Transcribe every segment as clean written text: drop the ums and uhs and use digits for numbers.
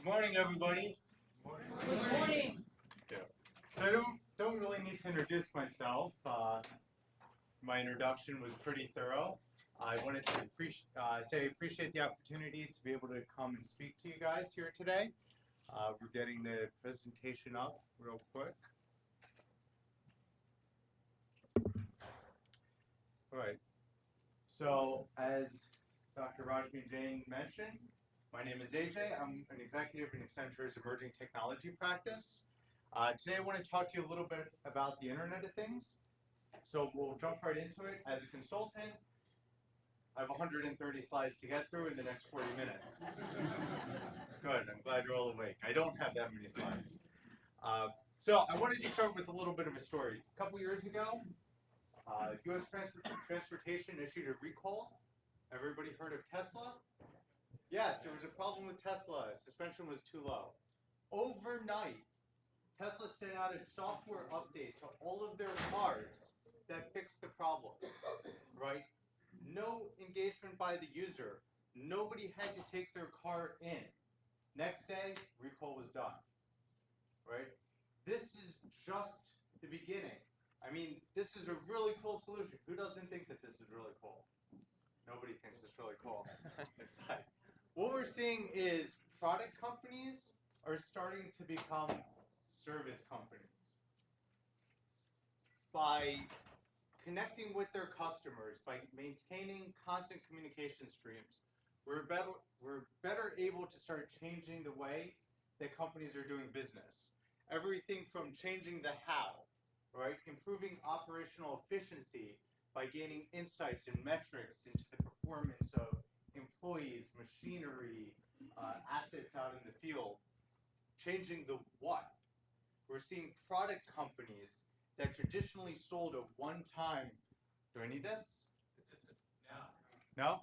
Good morning, everybody. Good morning. Yeah. So I don't really need to introduce myself. My introduction was pretty thorough. I wanted to appreciate the opportunity to be able to come and speak to you guys here today. We're getting the presentation up real quick. All right. So as Dr. Rajmi Jain mentioned, my name is AJ. I'm an executive in Accenture's emerging technology practice. Today I want to talk to you a little bit about the Internet of Things. So we'll jump right into it. As a consultant, I have 130 slides to get through in the next 40 minutes. Good, I'm glad you're all awake. I don't have that many slides. So I wanted to start with a little bit of a story. A couple years ago, U.S. Transportation issued a recall. Everybody heard of Tesla? Yes, there was a problem with Tesla. Suspension was too low. Overnight, Tesla sent out a software update to all of their cars that fixed the problem, right? No engagement by the user. Nobody had to take their car in. Next day, recall was done, right? This is just the beginning. I mean, this is a really cool solution. Who doesn't think that this is really cool? Nobody thinks it's really cool. Next slide. What we're seeing is product companies are starting to become service companies. By connecting with their customers, by maintaining constant communication streams, we're better able to start changing the way that companies are doing business. Everything from changing the how, right? Improving operational efficiency by gaining insights and metrics into the performance of employees, machinery, assets out in the field. Changing the what. We're seeing product companies that traditionally sold a one-time. Do I need this? No. No?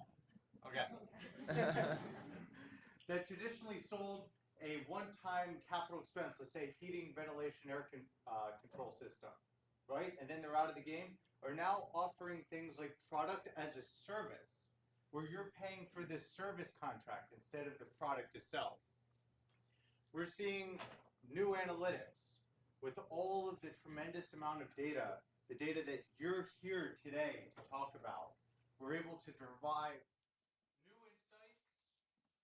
Okay. That traditionally sold a one-time capital expense, let's say heating, ventilation, air control system, right? And then they're out of the game, are now offering things like product as a service, where you're paying for this service contract instead of the product itself. We're seeing new analytics with all of the tremendous amount of data, the data that you're here today to talk about. We're able to derive new insights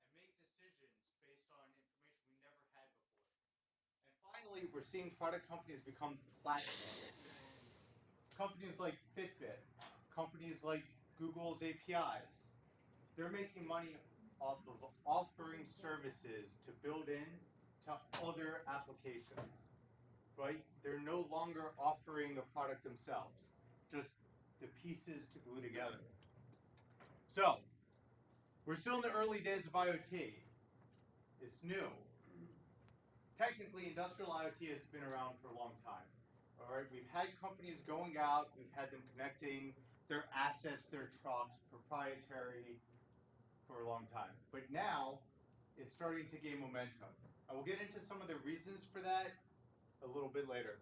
and make decisions based on information we never had before. And finally, we're seeing product companies become platforms. Companies like Fitbit, companies like Google's APIs, they're making money off of offering services to build in to other applications, right? They're no longer offering a product themselves, just the pieces to glue together. So, we're still in the early days of IoT. It's new. Technically, industrial IoT has been around for a long time. All right, we've had companies going out, we've had them connecting their assets, their trucks, proprietary, for a long time. But now, it's starting to gain momentum. I will get into some of the reasons for that a little bit later.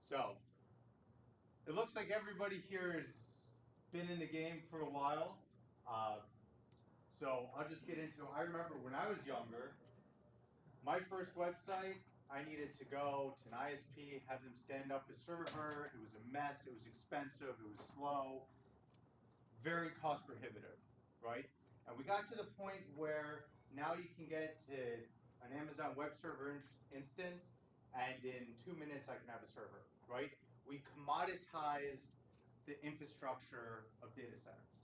So, it looks like everybody here has been in the game for a while. So I'll just get into it. I remember when I was younger, my first website, I needed to go to an ISP, have them stand up a server. It was a mess. It was expensive. It was slow. Very cost prohibitive, right? And we got to the point where now you can get to an Amazon web server instance, and in 2 minutes I can have a server, right? We commoditized the infrastructure of data centers.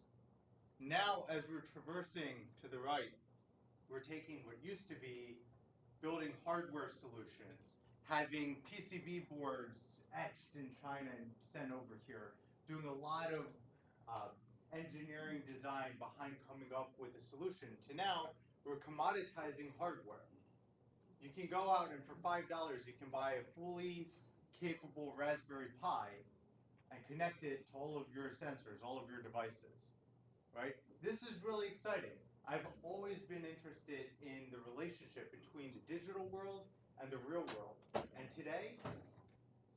Now, as we're traversing to the right, we're taking what used to be building hardware solutions, having PCB boards etched in China and sent over here, doing a lot of engineering design behind coming up with a solution, to now we're commoditizing hardware. You can go out and for $5 you can buy a fully capable Raspberry Pi and connect it to all of your sensors, all of your devices, right? This is really exciting. I've always been interested in the relationship between the digital world and the real world. And today,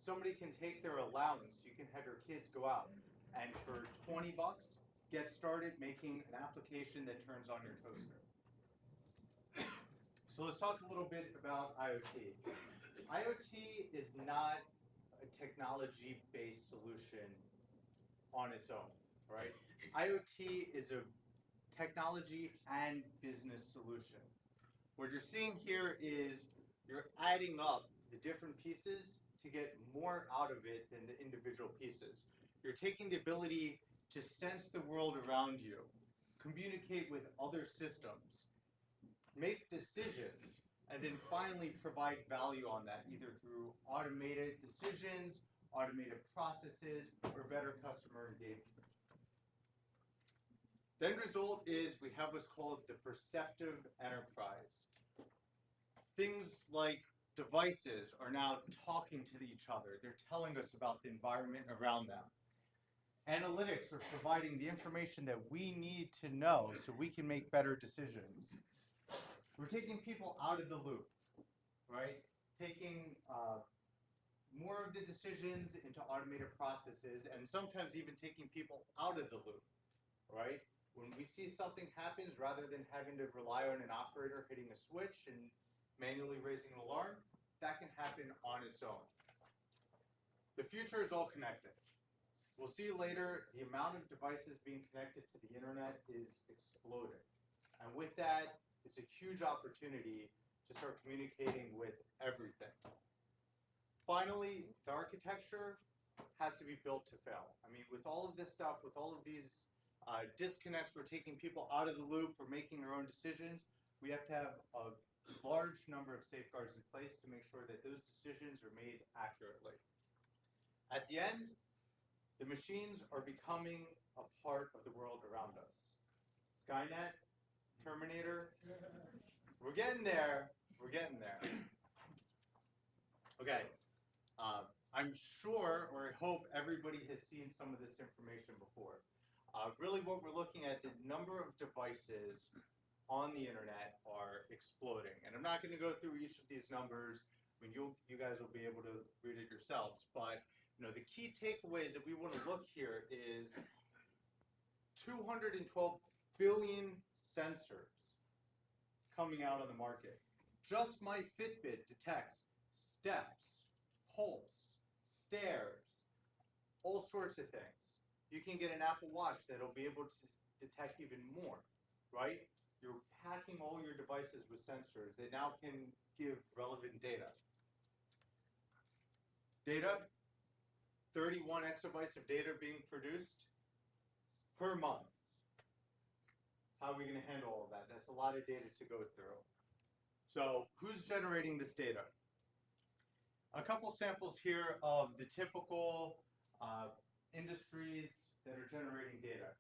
somebody can take their allowance, you can have your kids go out, and for 20 bucks, get started making an application that turns on your toaster. So let's talk a little bit about IoT. IoT is not a technology-based solution on its own, right? IoT is a technology and business solution. What you're seeing here is you're adding up the different pieces to get more out of it than the individual pieces. You're taking the ability to sense the world around you, communicate with other systems, make decisions, and then finally provide value on that, either through automated decisions, automated processes, or better customer engagement. The end result is we have what's called the perceptive enterprise. Things like devices are now talking to each other. They're telling us about the environment around them. Analytics are providing the information that we need to know so we can make better decisions. We're taking people out of the loop, right? Taking more of the decisions into automated processes, and sometimes even taking people out of the loop, right? When we see something happens, rather than having to rely on an operator hitting a switch and manually raising an alarm, that can happen on its own. The future is all connected. We'll see later the amount of devices being connected to the internet is exploding. And with that, it's a huge opportunity to start communicating with everything. Finally, the architecture has to be built to fail. I mean, with all of this stuff, with all of these disconnects, we're taking people out of the loop, we're making their own decisions. We have to have a large number of safeguards in place to make sure that those decisions are made accurately. At the end, the machines are becoming a part of the world around us. Skynet, Terminator, we're getting there, we're getting there. Okay, I'm sure, or I hope everybody has seen some of this information before. Really what we're looking at, the number of devices on the internet are exploding. And I'm not gonna go through each of these numbers. I mean, you guys will be able to read it yourselves, but the key takeaways that we want to look here is 212 billion sensors coming out on the market. Just my Fitbit detects steps, pulse, stairs, all sorts of things. You can get an Apple Watch that'll be able to detect even more, right? You're packing all your devices with sensors that now can give relevant data. 31 exabytes of data being produced per month. How are we going to handle all of that? That's a lot of data to go through. So who's generating this data? A couple samples here of the typical industries that are generating data.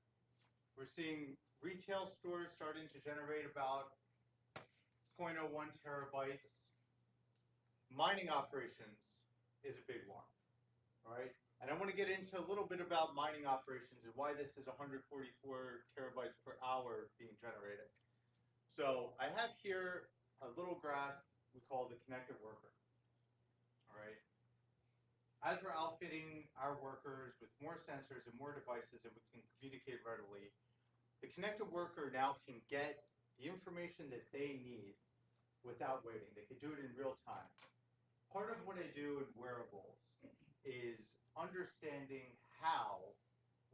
We're seeing retail stores starting to generate about 0.01 terabytes. Mining operations is a big one, all right? And I want to get into a little bit about mining operations and why this is 144 terabytes per hour being generated. So I have here a little graph we call the Connective Worker, all right? As we're outfitting our workers with more sensors and more devices that we can communicate readily, the Connective Worker now can get the information that they need without waiting. They can do it in real time. Part of what I do in wearables is understanding how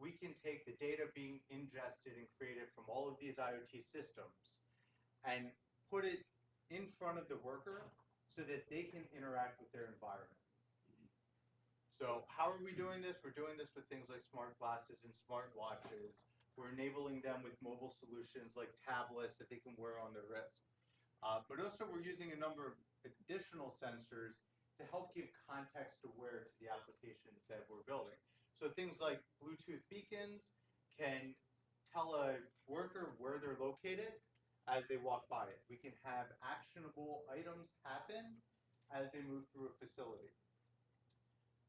we can take the data being ingested and created from all of these IoT systems and put it in front of the worker so that they can interact with their environment. So how are we doing this? We're doing this with things like smart glasses and smart watches. We're enabling them with mobile solutions like tablets that they can wear on their wrist. But also we're using a number of additional sensors to help give context aware to the applications that we're building. So things like Bluetooth beacons can tell a worker where they're located as they walk by it. We can have actionable items happen as they move through a facility.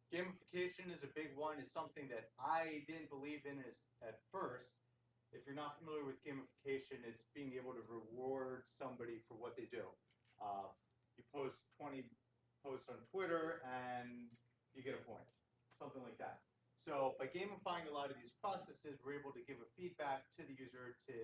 Gamification is a big one. It's something that I didn't believe in at first. If you're not familiar with gamification, it's being able to reward somebody for what they do. You post 20 posts on Twitter and you get a point, something like that. So by gamifying a lot of these processes, we're able to give a feedback to the user to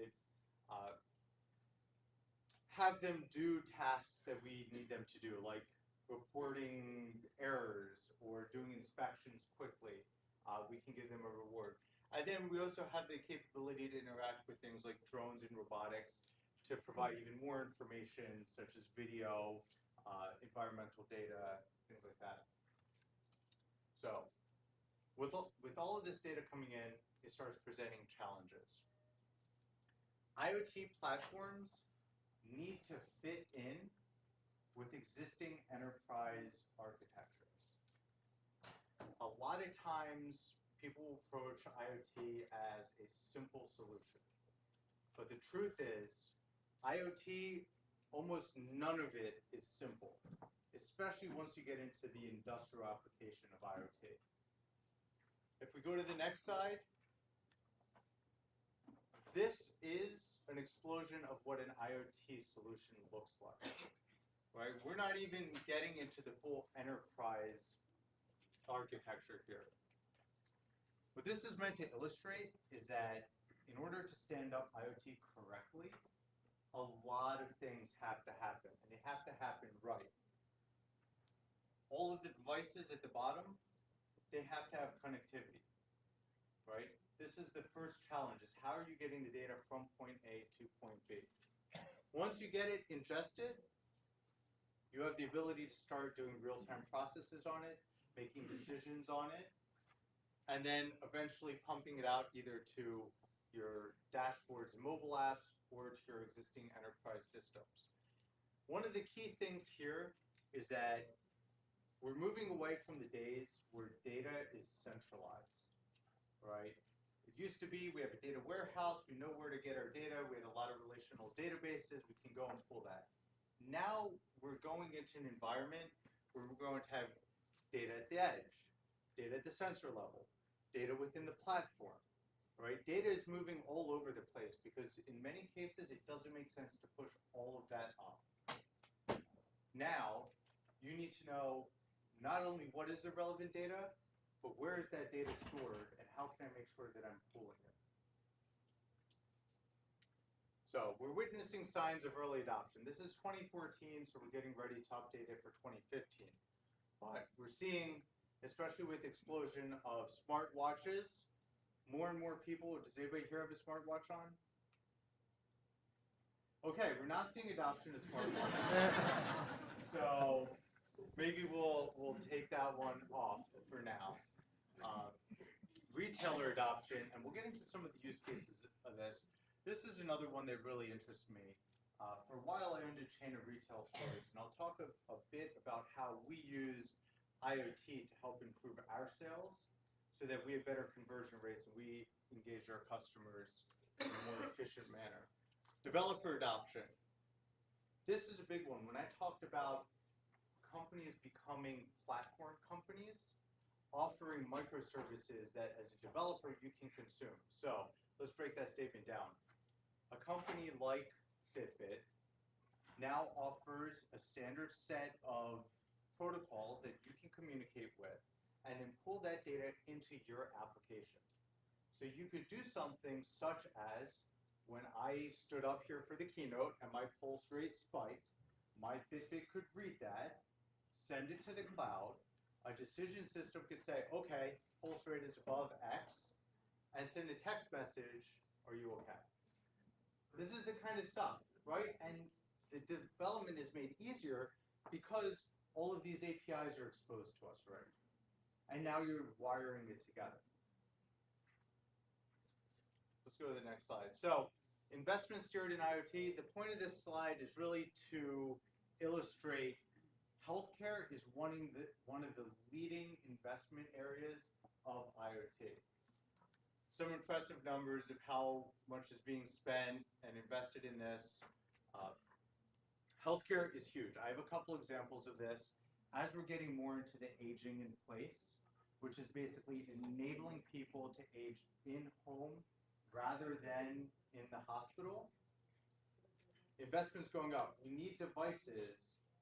have them do tasks that we need them to do, like reporting errors or doing inspections quickly. We can give them a reward. And then we also have the capability to interact with things like drones and robotics to provide even more information, such as video, environmental data, things like that. So, with all of this data coming in, it starts presenting challenges. IoT platforms need to fit in with existing enterprise architectures. A lot of times, people approach IoT as a simple solution. But the truth is, IoT, almost none of it is simple, especially once you get into the industrial application of IoT. If we go to the next slide, this is an explosion of what an IoT solution looks like. Right? We're not even getting into the full enterprise architecture here. What this is meant to illustrate is that in order to stand up IoT correctly, a lot of things have to happen, and they have to happen right. All of the devices at the bottom, they have to have connectivity, right? This is the first challenge, is how are you getting the data from point A to point B? Once you get it ingested, you have the ability to start doing real-time processes on it, making decisions on it, and then eventually pumping it out either to your dashboards and mobile apps or to your existing enterprise systems. One of the key things here is that we're moving away from the days where data is centralized, right? It used to be we have a data warehouse, we know where to get our data, we had a lot of relational databases, we can go and pull that. Now we're going into an environment where we're going to have data at the edge, data at the sensor level, data within the platform, right? Data is moving all over the place because in many cases it doesn't make sense to push all of that up. Now, you need to know not only what is the relevant data, but where is that data stored and how can I make sure that I'm pulling it? So we're witnessing signs of early adoption. This is 2014, so we're getting ready to update it for 2015. But we're seeing, especially with the explosion of smartwatches, more and more people, does anybody here have a smartwatch on? Okay, we're not seeing adoption of smartwatches. So maybe we'll take that one off for now. Retailer adoption, and we'll get into some of the use cases of this. This is another one that really interests me. For a while I owned a chain of retail stores, and I'll talk a bit about how we use IoT to help improve our sales so that we have better conversion rates and we engage our customers in a more efficient manner. Developer adoption. This is a big one. When I talked about companies becoming platform companies, offering microservices that as a developer you can consume. So let's break that statement down. A company like Fitbit now offers a standard set of protocols that you can communicate with and then pull that data into your application. So you could do something such as when I stood up here for the keynote and my pulse rate spiked, my Fitbit could read that, send it to the cloud, a decision system could say, okay, pulse rate is above X, and send a text message, are you okay? This is the kind of stuff, right? And the development is made easier because all of these APIs are exposed to us, right? And now you're wiring it together. Let's go to the next slide. So, investment steered in IoT. The point of this slide is really to illustrate healthcare is one of the leading investment areas of IoT. Some impressive numbers of how much is being spent and invested in this. Healthcare is huge. I have a couple examples of this. As we're getting more into the aging in place, which is basically enabling people to age in home rather than in the hospital, investment's going up. We need devices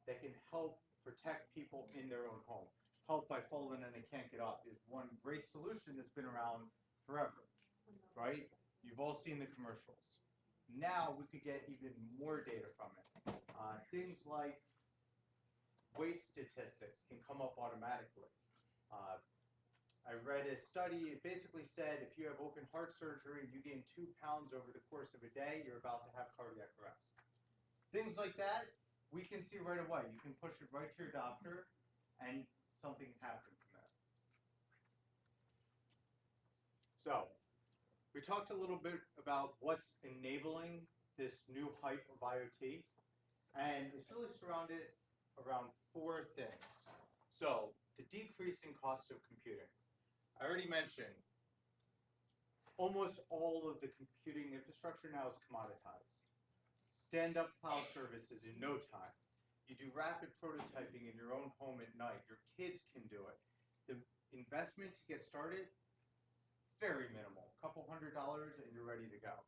that can help protect people in their own home. Help by falling and they can't get up is one great solution that's been around forever, right? You've all seen the commercials. Now we could get even more data from it. things like weight statistics can come up automatically. I read a study, it basically said if you have open heart surgery and you gain 2 pounds over the course of a day, you're about to have cardiac arrest. Things like that, we can see right away. You can push it right to your doctor and something happens from that. So, we talked a little bit about what's enabling this new hype of IoT, and it's really surrounded around 4 things. So, the decreasing cost of computing. I already mentioned almost all of the computing infrastructure now is commoditized. Stand-up cloud services in no time. You do rapid prototyping in your own home at night. Your kids can do it. The investment to get started, very minimal. A couple $100 and you're ready to go.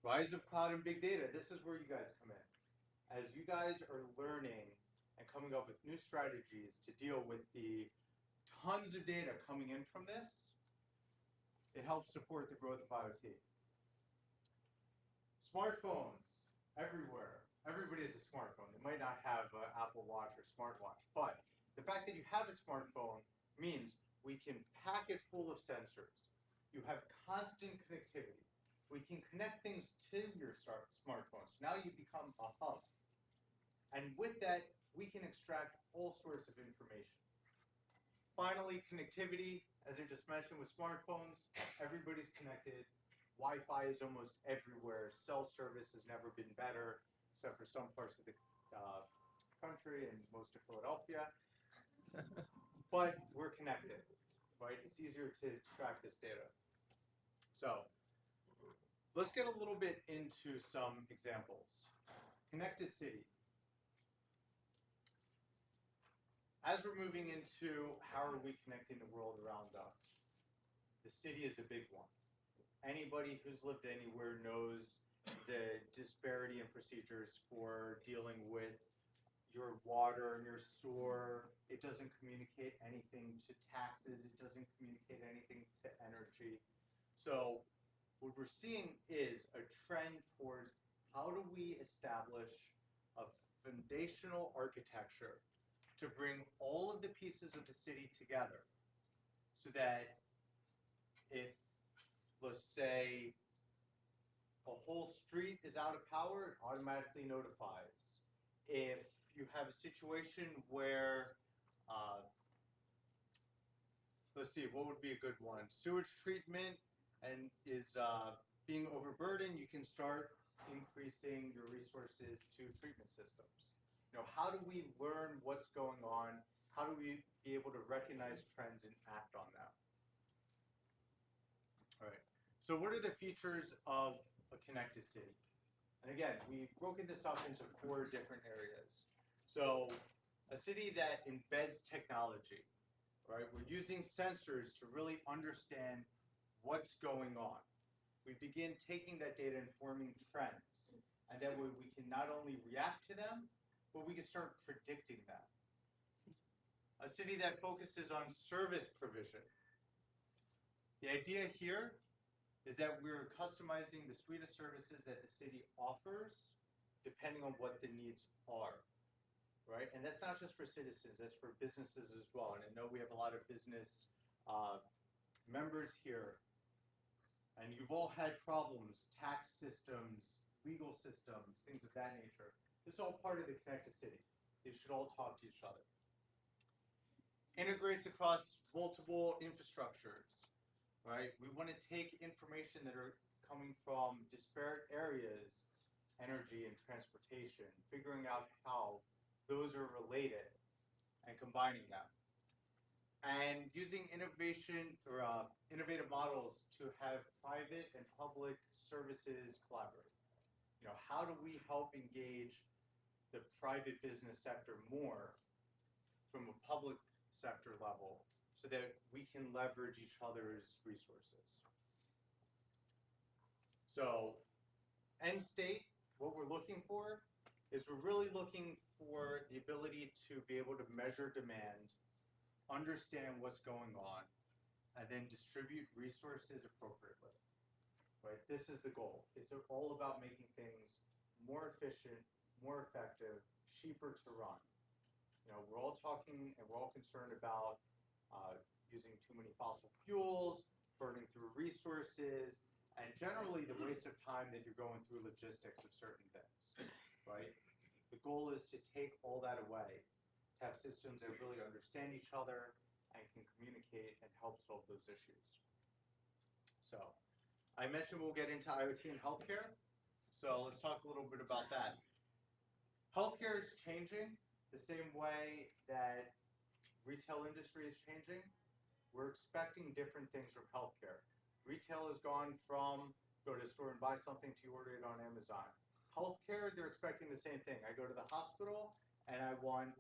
Rise of cloud and big data. This is where you guys come in. As you guys are learning and coming up with new strategies to deal with the tons of data coming in from this, it helps support the growth of IoT. Smartphones, everywhere. Everybody has a smartphone. They might not have an Apple Watch or smartwatch, but the fact that you have a smartphone means we can pack it full of sensors. You have constant connectivity. We can connect things to your smartphone. So now you become a hub. And with that, we can extract all sorts of information. Finally, connectivity, as I just mentioned with smartphones, everybody's connected. Wi-Fi is almost everywhere. Cell service has never been better, except for some parts of the country and most of Philadelphia. But we're connected, right? It's easier to extract this data. So, let's get a little bit into some examples. Connected city. As we're moving into how are we connecting the world around us, the city is a big one. Anybody who's lived anywhere knows the disparity in procedures for dealing with your water and your sewer. It doesn't communicate anything to taxes. It doesn't communicate anything to energy. So what we're seeing is a trend towards how do we establish a foundational architecture to bring all of the pieces of the city together so that if, let's say, a whole street is out of power, it automatically notifies. If you have a situation where, let's see, what would be a good one? Sewage treatment and is being overburdened, you can start increasing your resources to treatment systems. You know, how do we learn what's going on? How do we be able to recognize trends and act on them? All right. So what are the features of a connected city? And again, we've broken this up into 4 different areas. So a city that embeds technology, right? We're using sensors to really understand what's going on. We begin taking that data and forming trends. And then we can not only react to them, but we can start predicting them. A city that focuses on service provision. The idea here is that we're customizing the suite of services that the city offers depending on what the needs are, right? And that's not just for citizens, that's for businesses as well. And I know we have a lot of business members here, and you've all had problems, tax systems, legal systems, things of that nature. This is all part of the connected city. They should all talk to each other. Integrates across multiple infrastructures, right? We want to take information that are coming from disparate areas, energy and transportation, figuring out how those are related and combining them. And using innovation or innovative models to have private and public services collaborate. You know, how do we help engage the private business sector more from a public sector level so that we can leverage each other's resources? So, end state, what we're looking for is we're really looking for the ability to be able to measure demand, understand what's going on, and then distribute resources appropriately. Right? This is the goal. It's all about making things more efficient, more effective, cheaper to run. We're all talking and we're all concerned about using too many fossil fuels, burning through resources, and generally the waste of time that you're going through logistics of certain things, right? The goal is to take all that away, to have systems that really understand each other and can communicate and help solve those issues. So, I mentioned we'll get into IoT and healthcare, so let's talk a little bit about that. Healthcare is changing the same way that retail industry is changing. We're expecting different things from healthcare. Retail has gone from go to a store and buy something to order it on Amazon. Healthcare, they're expecting the same thing. I go to the hospital and I want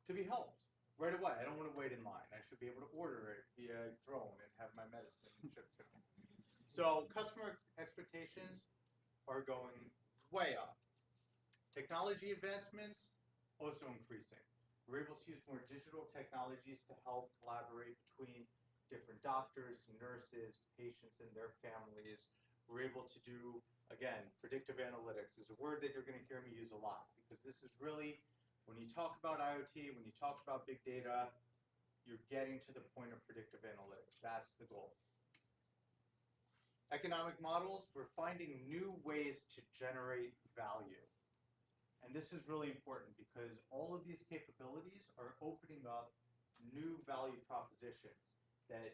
to be helped right away. I don't want to wait in line. I should be able to order it via drone and have my medicine shipped to me. So customer expectations are going way up. Technology advancements also increasing. We're able to use more digital technologies to help collaborate between different doctors, nurses, patients, and their families. We're able to do, again, predictive analytics is a word that you're going to hear me use a lot, because this is really, when you talk about IoT, when you talk about big data, you're getting to the point of predictive analytics. That's the goal. Economic models, we're finding new ways to generate value. And this is really important because all of these capabilities are opening up new value propositions that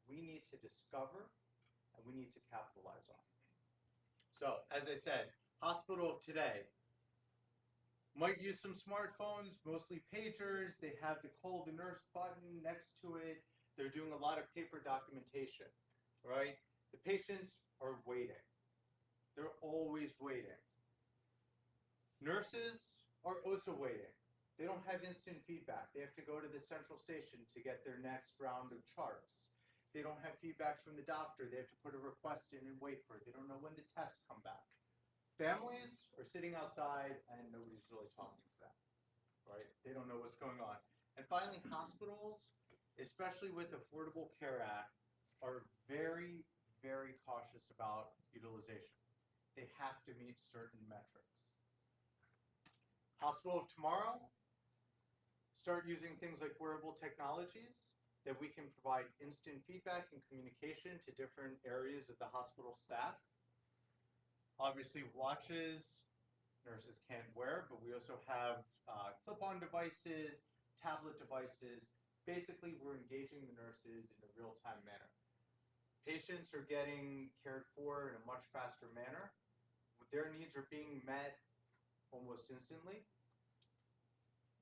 we need to discover and we need to capitalize on. So, as I said, hospital of today might use some smartphones, mostly pagers. They have the call the nurse button next to it. They're doing a lot of paper documentation, right? The patients are waiting. They're always waiting. Nurses are also waiting. They don't have instant feedback. They have to go to the central station to get their next round of charts. They don't have feedback from the doctor. They have to put a request in and wait for it. They don't know when the tests come back. Families are sitting outside and nobody's really talking to them, right? They don't know what's going on. And finally, hospitals, especially with Affordable Care Act, are very, very cautious about utilization. They have to meet certain metrics. Hospital of tomorrow, start using things like wearable technologies that we can provide instant feedback and communication to different areas of the hospital staff. Obviously, watches, nurses can't wear, but we also have clip-on devices, tablet devices. Basically, we're engaging the nurses in a real-time manner. Patients are getting cared for in a much faster manner. Their needs are being met almost instantly.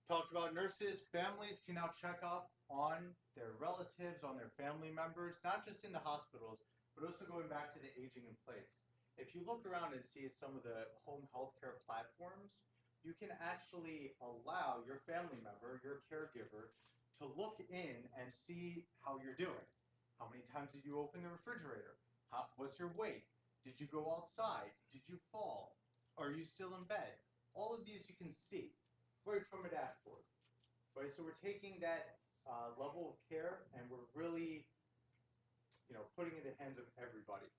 Talked about nurses. Families can now check up on their relatives, on their family members, not just in the hospitals, but also going back to the aging in place. If you look around and see some of the home healthcare platforms, you can actually allow your family member, your caregiver, to look in and see how you're doing. How many times did you open the refrigerator? What's your weight? Did you go outside? Did you fall? Are you still in bed? All of these you can see right from a dashboard, right? So we're taking that level of care and we're really, putting it in the hands of everybody.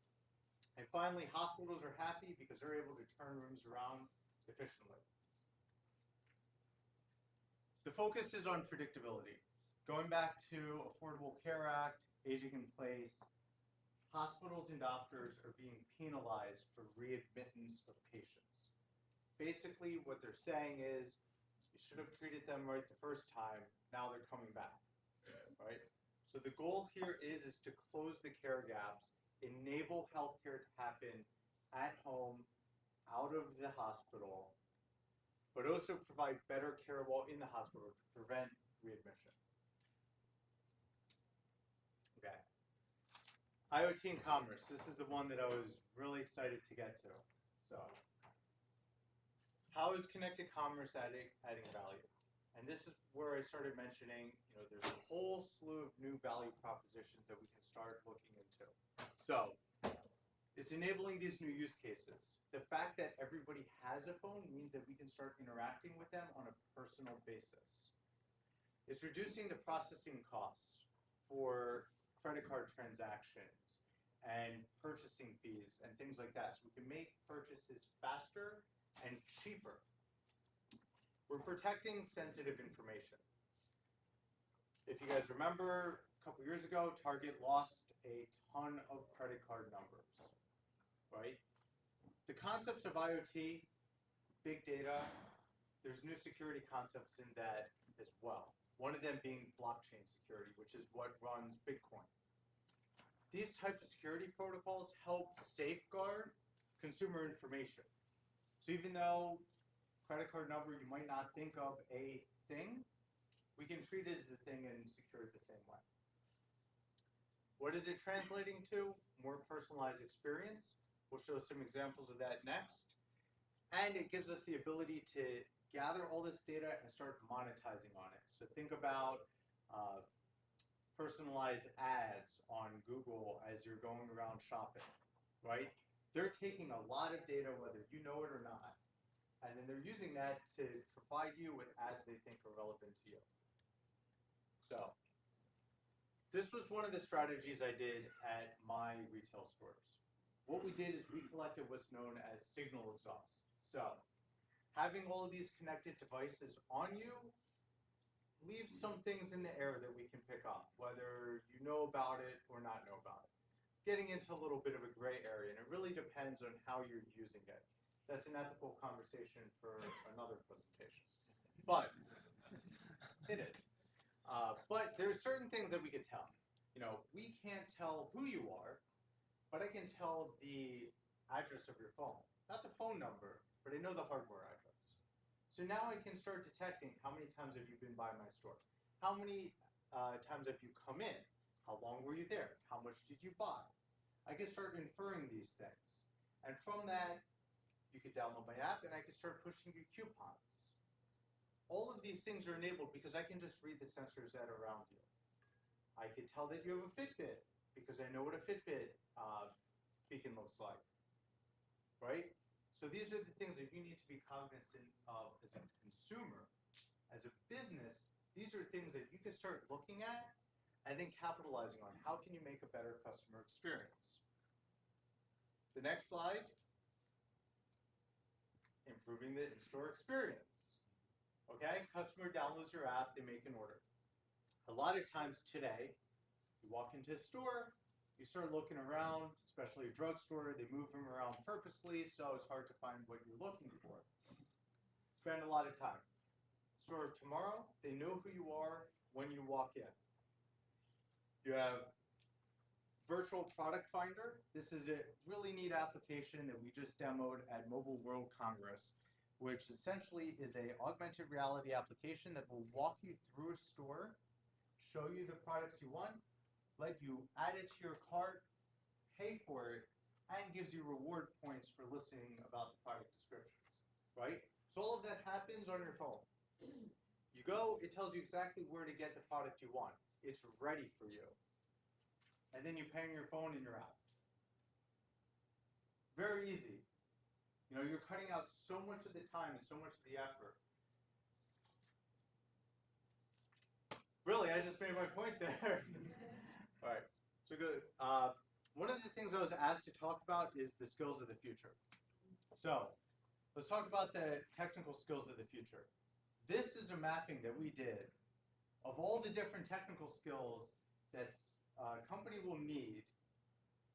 And finally, hospitals are happy because they're able to turn rooms around efficiently. The focus is on predictability. Going back to Affordable Care Act, aging in place, hospitals and doctors are being penalized for readmittance of patients. Basically, what they're saying is, you should have treated them right the first time, now they're coming back, right? So the goal here is to close the care gaps, enable healthcare to happen at home, out of the hospital, but also provide better care while in the hospital to prevent readmission. Okay. IoT and commerce. This is the one that I was really excited to get to. So, how is connected commerce adding value? And this is where I started mentioning, there's a whole slew of new value propositions that we can start looking into. So, it's enabling these new use cases. The fact that everybody has a phone means that we can start interacting with them on a personal basis. It's reducing the processing costs for credit card transactions and purchasing fees and things like that. So we can make purchases faster and cheaper. We're protecting sensitive information. If you guys remember, a couple years ago, Target lost a ton of credit card numbers, right? The concepts of IoT, big data, there's new security concepts in that as well. One of them being blockchain security, which is what runs Bitcoin. These types of security protocols help safeguard consumer information. So even though credit card number, you might not think of a thing, we can treat it as a thing and secure it the same way. What is it translating to? More personalized experience. We'll show some examples of that next. And it gives us the ability to gather all this data and start monetizing on it. So think about personalized ads on Google as you're going around shopping, right? They're taking a lot of data, whether you know it or not, and then they're using that to provide you with ads they think are relevant to you. So this was one of the strategies I did at my retail stores. What we did is we collected what's known as signal exhaust. So having all of these connected devices on you leaves some things in the air that we can pick up, whether you know about it or not know about it. Getting into a little bit of a gray area, and it really depends on how you're using it. That's an ethical conversation for another presentation. But it is. But there's certain things that we can tell. You know, we can't tell who you are, but I can tell the address of your phone. Not the phone number, but I know the hardware address. So now I can start detecting how many times have you been by my store? How many times have you come in? How long were you there? How much did you buy? I can start inferring these things. And from that, you could download my app and I can start pushing you coupons. All of these things are enabled because I can just read the sensors that are around you. I can tell that you have a Fitbit because I know what a Fitbit beacon looks like, right? So these are the things that you need to be cognizant of as a consumer. As a business, these are things that you can start looking at and then capitalizing on. How can you make a better customer experience? The next slide, improving the in-store experience. Okay, customer downloads your app, they make an order. A lot of times today, you walk into a store, you start looking around, especially a drugstore, they move them around purposely, so it's hard to find what you're looking for. Spend a lot of time. Store of tomorrow, they know who you are when you walk in. You have Virtual Product Finder. This is a really neat application that we just demoed at Mobile World Congress, which essentially is an augmented reality application that will walk you through a store, show you the products you want, let you add it to your cart, pay for it, and gives you reward points for listening about the product descriptions, right? So all of that happens on your phone. You go, it tells you exactly where to get the product you want. It's ready for you. And then you pay on your phone and you're out. Very easy. You know, you're cutting out so much of the time and so much of the effort. Really, I just made my point there. All right, so good. One of the things I was asked to talk about is the skills of the future. So let's talk about the technical skills of the future. This is a mapping that we did of all the different technical skills that a company will need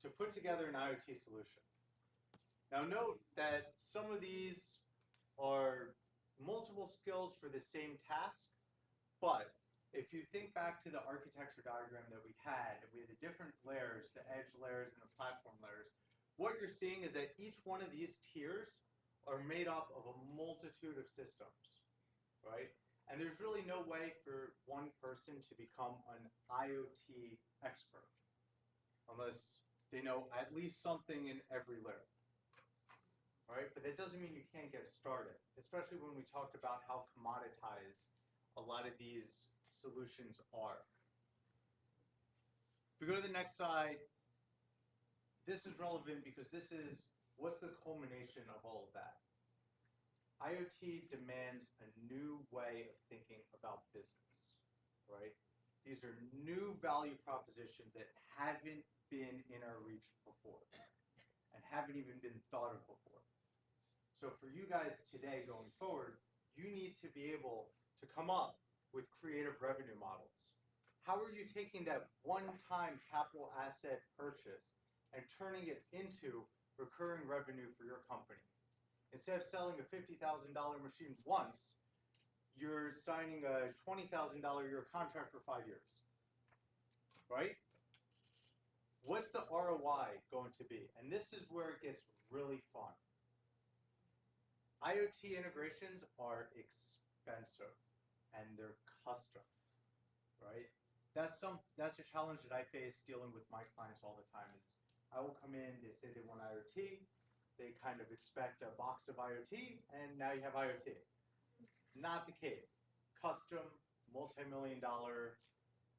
to put together an IoT solution. Now note that some of these are multiple skills for the same task, but if you think back to the architecture diagram that we had the different layers, the edge layers and the platform layers, what you're seeing is that each one of these tiers are made up of a multitude of systems, right? And there's really no way for one person to become an IoT expert unless they know at least something in every layer. Right? But that doesn't mean you can't get started, especially when we talked about how commoditized a lot of these solutions are. If we go to the next slide, this is relevant because this is what's the culmination of all of that. IoT demands a new way of thinking about business, right? These are new value propositions that haven't been in our reach before and haven't even been thought of before. So So for you guys today going forward, you need to be able to come up with creative revenue models. How are you taking that one-time capital asset purchase and turning it into recurring revenue for your company? Instead of selling a $50,000 machine once, you're signing a $20,000 a year contract for 5 years, right? What's the ROI going to be? And this is where it gets really fun. IoT integrations are expensive and they're custom, right? That's a challenge that I face dealing with my clients all the time. Is I will come in, they say they want IoT, they kind of expect a box of IoT, and now you have IoT. Not the case. Custom, multi-million-dollar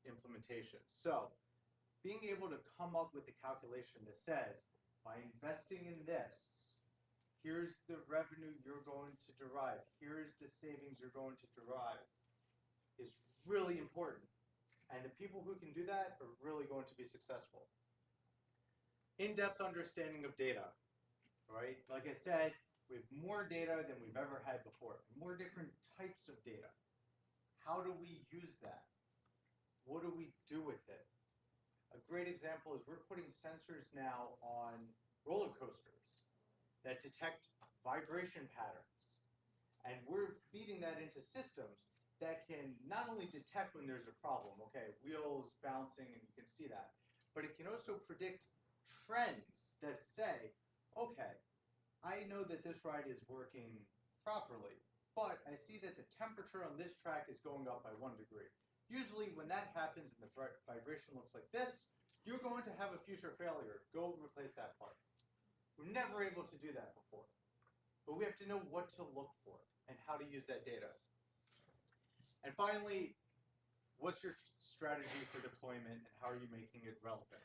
implementation. So, being able to come up with a calculation that says, by investing in this, here's the revenue you're going to derive, here's the savings you're going to derive, is really important. And the people who can do that are really going to be successful. In-depth understanding of data, right? Like I said, we have more data than we've ever had before, more different types of data. How do we use that? What do we do with it? A great example is we're putting sensors now on roller coasters that detect vibration patterns. And we're feeding that into systems that can not only detect when there's a problem, okay, wheels bouncing and you can see that, but it can also predict trends that say, okay, I know that this ride is working properly, but I see that the temperature on this track is going up by 1 degree. Usually when that happens and the vibration looks like this, you're going to have a future failure. Go replace that part. We're never able to do that before. But we have to know what to look for and how to use that data. And finally, what's your strategy for deployment and how are you making it relevant,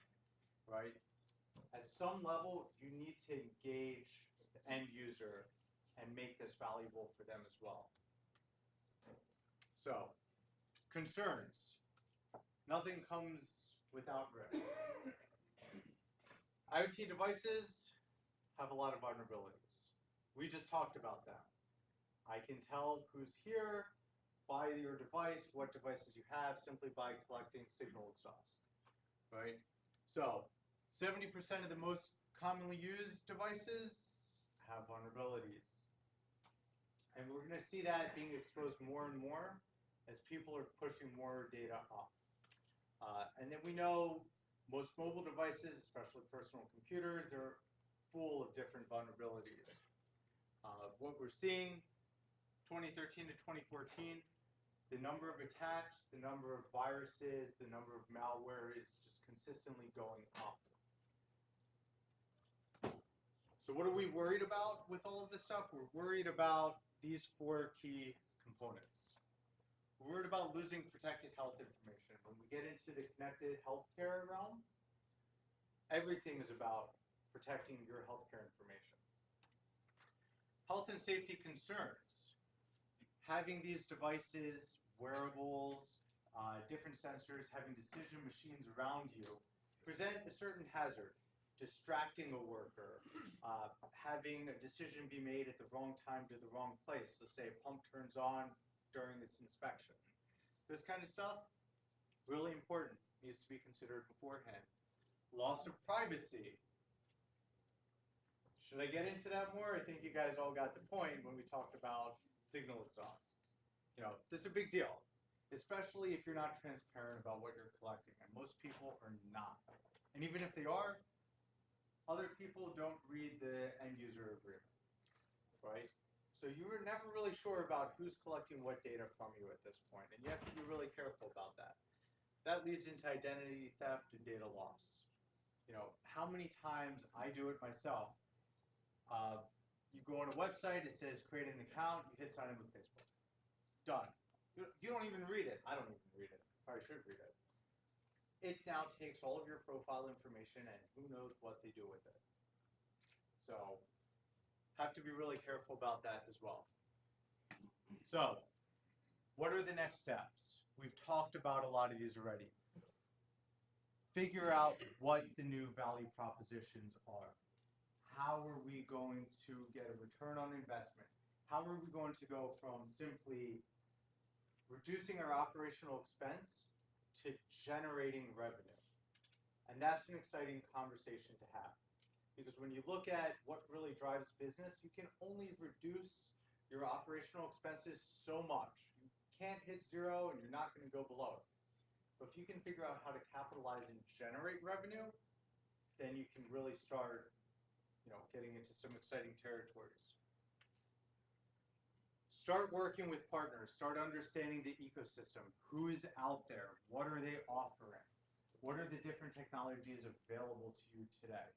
right? At some level, you need to engage the end user and make this valuable for them as well. So, concerns. Nothing comes without risk. IoT devices have a lot of vulnerabilities. We just talked about that. I can tell who's here by your device, what devices you have, simply by collecting signal exhaust, right? So, 70% of the most commonly used devices have vulnerabilities. And we're going to see that being exposed more and more as people are pushing more data up. And then we know most mobile devices, especially personal computers, they're full of different vulnerabilities. What we're seeing, 2013 to 2014, the number of attacks, the number of viruses, the number of malware is just consistently going up. So what are we worried about with all of this stuff? We're worried about these 4 key components. We're worried about losing protected health information. When we get into the connected healthcare realm, everything is about protecting your healthcare information. Health and safety concerns. Having these devices, wearables, different sensors, having decision machines around you present a certain hazard. Distracting a worker, having a decision be made at the wrong time to the wrong place. So say a pump turns on during this inspection. This kind of stuff, really important, needs to be considered beforehand. Loss of privacy. Should I get into that more? I think you guys all got the point when we talked about signal exhaust. You know, this is a big deal, especially if you're not transparent about what you're collecting, and most people are not. And even if they are, other people don't read the end user agreement, right? So you were never really sure about who's collecting what data from you at this point, and you have to be really careful about that. That leads into identity theft and data loss. You know, how many times I do it myself. You go on a website, it says create an account, you hit sign in with Facebook. Done. You don't even read it. I don't even read it. Probably should read it. It now takes all of your profile information and who knows what they do with it. So, have to be really careful about that as well. So, what are the next steps? We've talked about a lot of these already. Figure out what the new value propositions are. how are we going to get a return on investment? How are we going to go from simply reducing our operational expense to generating revenue? And that's an exciting conversation to have. Because when you look at what really drives business, you can only reduce your operational expenses so much. You can't hit zero and you're not going to go below it. But if you can figure out how to capitalize and generate revenue, then you can really start, getting into some exciting territories. Start working with partners. Start understanding the ecosystem. Who is out there? What are they offering? What are the different technologies available to you today?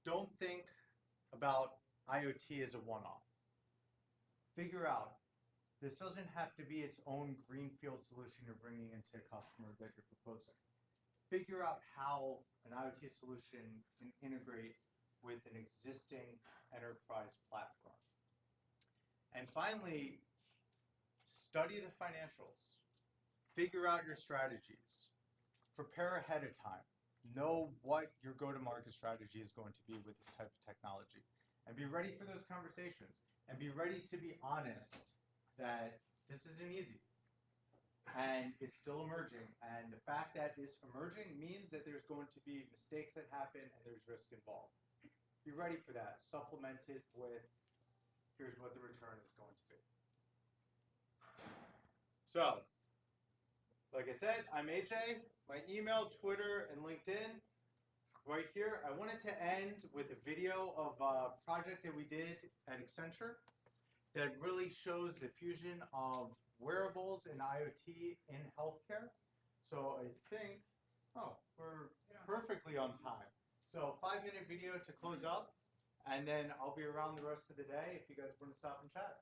Don't think about IoT as a one-off. Figure out, this doesn't have to be its own greenfield solution you're bringing into a customer that you're proposing. Figure out how an IoT solution can integrate with an existing enterprise platform. And finally, study the financials. Figure out your strategies. Prepare ahead of time. Know what your go-to-market strategy is going to be with this type of technology. And be ready for those conversations. And be ready to be honest that this isn't easy. And it's still emerging. And the fact that it's emerging means that there's going to be mistakes that happen and there's risk involved. Be ready for that. Supplement it with, here's what the return is going to be. So, like I said, I'm AJ. My email, Twitter, and LinkedIn right here. I wanted to end with a video of a project that we did at Accenture that really shows the fusion of wearables and IoT in healthcare. So I think, we're perfectly on time. So 5-minute video to close up, and then I'll be around the rest of the day if you guys want to stop and chat.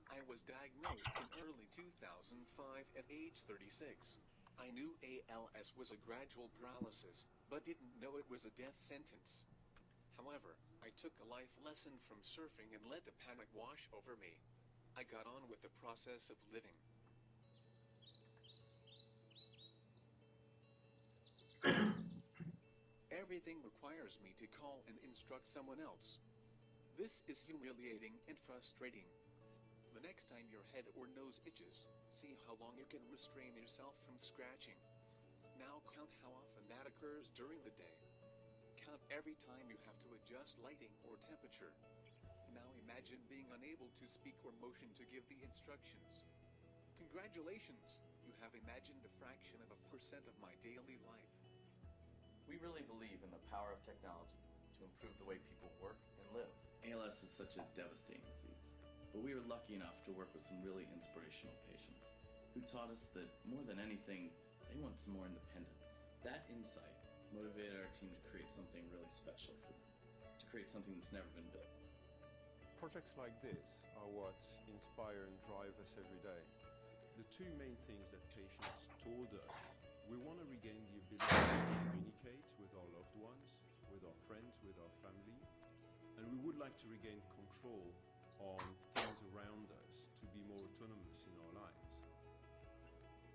I was diagnosed in early 2005 at age 36. I knew ALS was a gradual paralysis, but didn't know it was a death sentence. However, I took a life lesson from surfing and let the panic wash over me. I got on with the process of living. Everything requires me to call and instruct someone else. This is humiliating and frustrating. The next time your head or nose itches, see how long you can restrain yourself from scratching. Now count how often that occurs during the day. Count every time you have to adjust lighting or temperature. Now imagine being unable to speak or motion to give the instructions. Congratulations! You have imagined a fraction of a % of my daily life. We really believe in the power of technology to improve the way people work and live. ALS is such a devastating disease, but we were lucky enough to work with some really inspirational patients who taught us that more than anything, they want some more independence. That insight motivated our team to create something really special for them, to create something that's never been built. Projects like this are what inspire and drive us every day. The two main things that patients told us: we want to regain the ability to communicate with our loved ones, with our friends, with our family, and we would like to regain control on things around us to be more autonomous in our lives.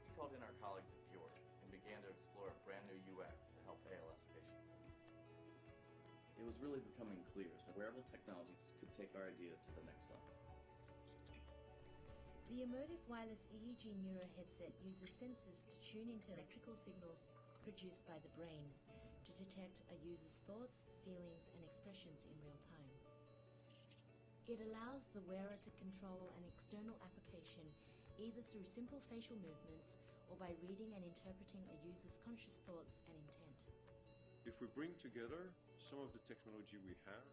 We called in our colleagues at Stewart and began to explore a brand new UX to help ALS patients. It was really becoming clear that wearable technologies could take our idea to the next level. The Emotive Wireless EEG Neuro headset uses sensors to tune into electrical signals produced by the brain to detect a user's thoughts, feelings, and expressions in real time. It allows the wearer to control an external application either through simple facial movements or by reading and interpreting a user's conscious thoughts and intent. If we bring together some of the technology we have,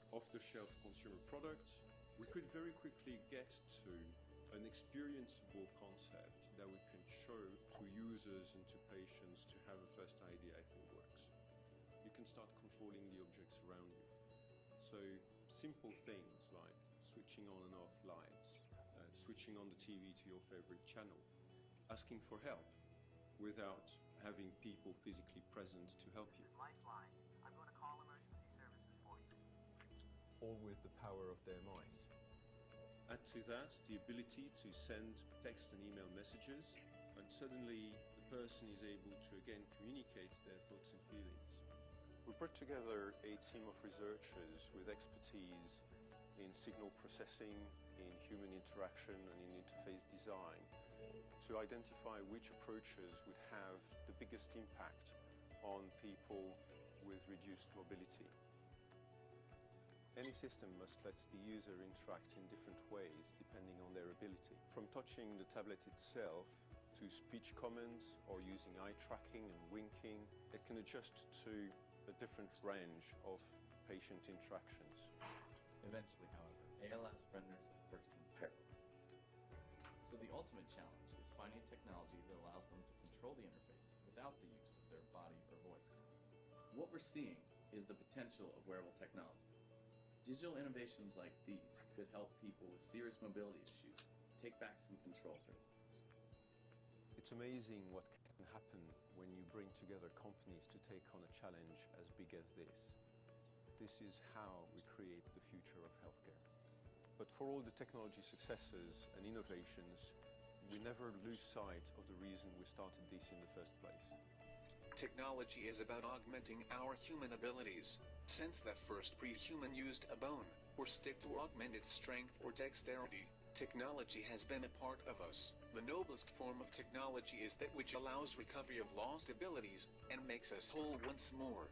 off-the-shelf consumer products, we could very quickly get to a an experienceable concept that we can show to users and to patients to have a first idea, I think works. You can start controlling the objects around you. So simple things like switching on and off lights, switching on the TV to your favorite channel, asking for help without having people physically present to help you. Lifeline. I'm going to call emergency services for you. All with the power of their mind. Add to that the ability to send text and email messages, and suddenly the person is able to again communicate their thoughts and feelings. We brought together a team of researchers with expertise in signal processing, in human interaction and in interface design to identify which approaches would have the biggest impact on people with reduced mobility. Any system must let the user interact in different ways depending on their ability. From touching the tablet itself to speech commands or using eye tracking and winking, it can adjust to a different range of patient interactions. Eventually, however, ALS renders a person paralyzed. So the ultimate challenge is finding technology that allows them to control the interface without the use of their body or voice. What we're seeing is the potential of wearable technology. Digital innovations like these could help people with serious mobility issues take back some control of their lives. It's amazing what can happen when you bring together companies to take on a challenge as big as this. This is how we create the future of healthcare. But for all the technology successes and innovations, we never lose sight of the reason we started this in the first place. Technology is about augmenting our human abilities. Since the first pre-human used a bone or stick to augment its strength or dexterity, technology has been a part of us. The noblest form of technology is that which allows recovery of lost abilities and makes us whole once more.